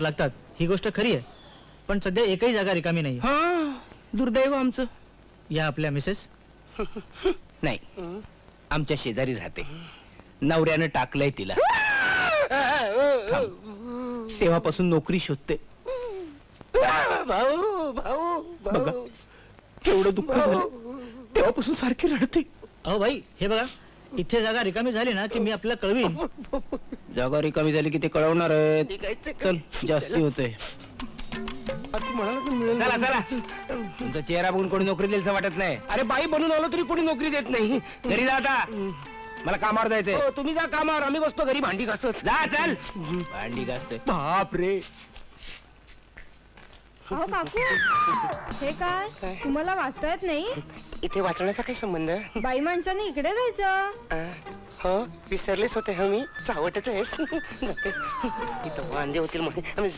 लागतात ही गोष्ट खरी आहे, पण सध्या एकही जागा रिकामी नाही. हा, दुर्दैव आमचं. या आपल्या मिसेस नाही, आमच्या शेजारी राहते. नवऱ्यानं टाकलंय तिला. तेव्हापासून नोकरी शोधते. भाऊ भाऊ बघा केवढं दुःख झालं. तेव्हापासून सारखी रडते. अहो भाई, हे बघा, इथे जागा रिकामी झाली ना की मी आपल्याला कळवीन. जागा रिकामी झाली की ते कळवणार आहेत. चल, जास्ती होतंय. चला चला, तुमचा चेहरा बघून कोणी नोकरी देईल असं वाटत नाही. अरे बाई बनून आलो तरी कोणी नोकरी देत नाही. घरी जा आता, मला कामावर जायचंय. हो, तुम्ही जा कामावर, आम्ही बसतो घरी भांडी घासत. जा चल. भांडी घासतोय. बाप रे. अहो काकू, हे काय तुम्हाला वाचता येत नाही? इथे वाचण्याचा काय संबंध? बाई माणसाने इकडे जायचं. हो, विसरलेच होते. मी चावटच आहेस. इथं वांदे होतील म्हणून